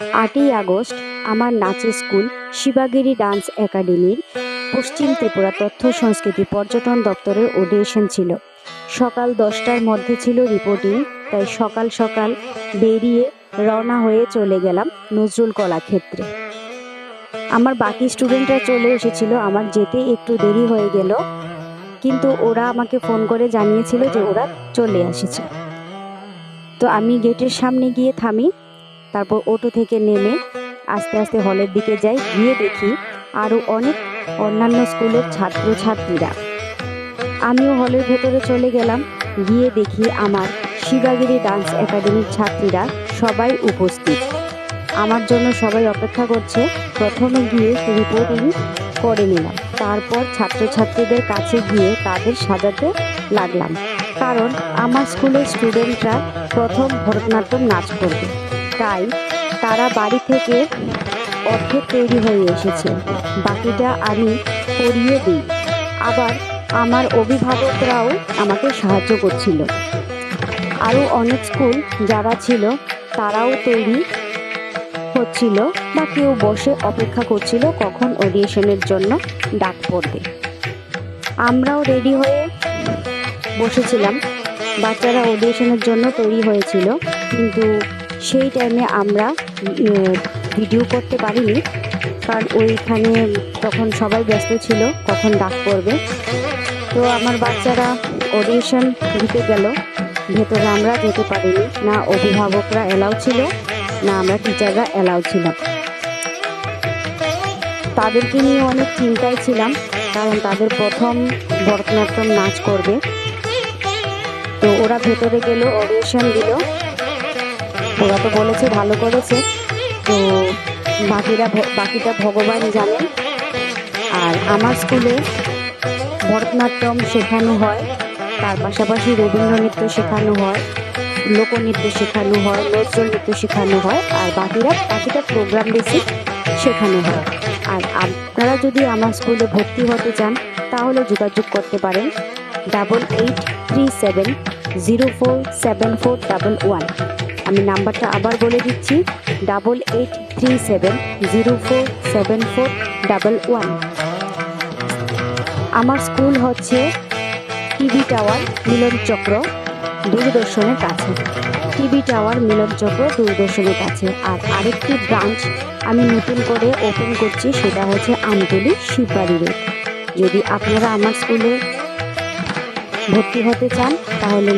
8ই August আমার নাচের school শিবাগিরি dance একাডেমির পশ্চিম ত্রিপুরা তথ্য সংস্কৃতি পর্যটন দপ্তরের অডিশন ছিল। সকাল 10টার মধ্যে ছিল রিপোর্টিং, তাই সকাল সকাল বেরিয়ে রওনা হয়ে চলে গেলাম নজরুল কলাক্ষেত্রে। আমার বাকি স্টুডেন্টরা চলে এসেছিল, আমার যেতে একটু দেরি হয়ে গেল, কিন্তু ওরা আমাকে ফোন করে জানিয়েছিল যে ওরা চলে এসেছে। তো আমি গেটের সামনে গিয়ে থামি, তারপর অটো থেকে নেমে আস্তে আস্তে হলের দিকে যাই। গিয়ে দেখি আরও অনেক অন্যান্য স্কুলের ছাত্রছাত্রীরা। আমিও হলের ভেতরে চলে গেলাম। গিয়ে দেখি আমার শিবাগিরি ডান্স একাডেমির ছাত্রীরা সবাই উপস্থিত, আমার জন্য সবাই অপেক্ষা করছে। প্রথমে গিয়ে রিপোর্টিং করে নিলাম, তারপর ছাত্রছাত্রীদের কাছে গিয়ে তাদের সাজাতে লাগলাম, কারণ আমার স্কুলের স্টুডেন্টরা প্রথম ভরতনাট্যম নাচ করবে, তাই তারা বাড়ি থেকে অর্ধেক তৈরি হয়ে এসেছে, বাকিটা আমি করিয়ে দিই। আবার আমার অভিভাবকরাও আমাকে সাহায্য করছিল। আরও অনেক স্কুল যারা ছিল তারাও তৈরি হচ্ছিল, বা কেউ বসে অপেক্ষা করছিল কখন অডিশনের জন্য ডাক পড়বে। আমরাও রেডি হয়ে বসেছিলাম। বাচ্চারা অডিশনের জন্য তৈরি হয়েছিল, কিন্তু সেই টাইমে আমরা ভিডিও করতে পারিনি, কারণ ওইখানে তখন সবাই ব্যস্ত ছিল কখন ডাক পড়বে। তো আমার বাচ্চারা অডিশন দিতে গেল ভেতরে, আমরা যেতে পারিনি, না অভিভাবকরা এলাও ছিল না আমরা টিচাররা এলাও ছিলাম। তাদেরকে নিয়ে অনেক চিন্তায় ছিলাম, কারণ তাদের প্রথম ভরতনাট্যম নাচ করবে। তো ওরা ভেতরে গেল, অডিশন দিল, ওরা তো বলেছে ভালো করেছে, তো বাকিটা ভগবান জানেন। আর আমার স্কুলে ভরতনাট্যম শেখানো হয়, তার পাশাপাশি রবীন্দ্রনৃত্য শেখানো হয়, লোকনৃত্য শেখানো হয়, নজরুল নৃত্য শেখানো হয়, আর বাকিটা প্রোগ্রাম বেসিক শেখানো হয়। আর আপনারা যদি আমার স্কুলে ভর্তি হতে চান তাহলে যোগাযোগ করতে পারেন 8837047411। আমি নাম্বারটা আবার বলে দিচ্ছি, 8837047411। আমার স্কুল হচ্ছে টিভি টাওয়ার মিলন চক্র দূরদর্শনের কাছে, টিভি টাওয়ার মিলন চক্র দূরদর্শনের কাছে। আর আরেকটি ব্রাঞ্চ আমি নতুন করে ওপেন করছি, সেটা হচ্ছে আমতলী শিববাড়ি রোড। যদি আপনারা আমার স্কুলে ভর্তি হতে চান তাহলে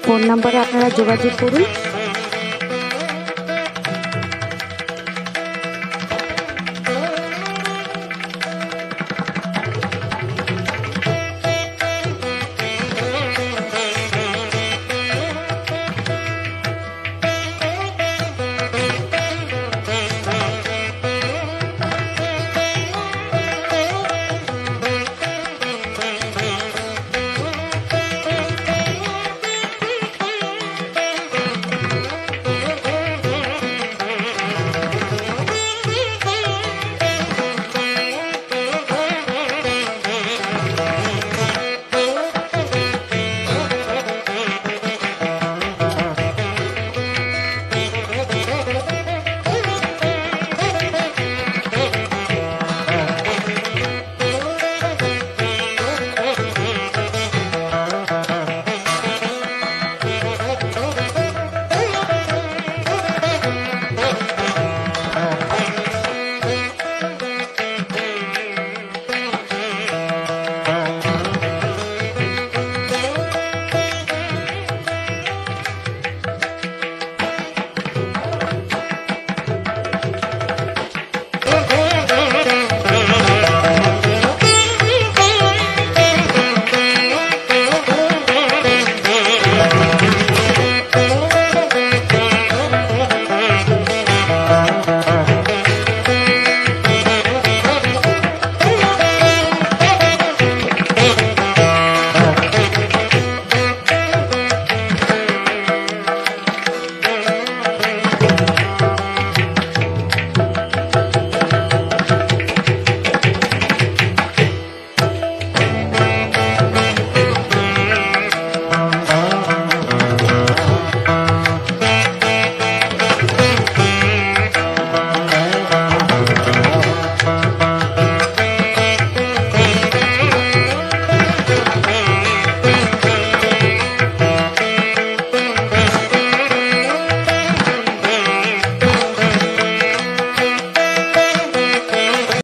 ফোন নাম্বারে আপনারা যোগাযোগ করুন।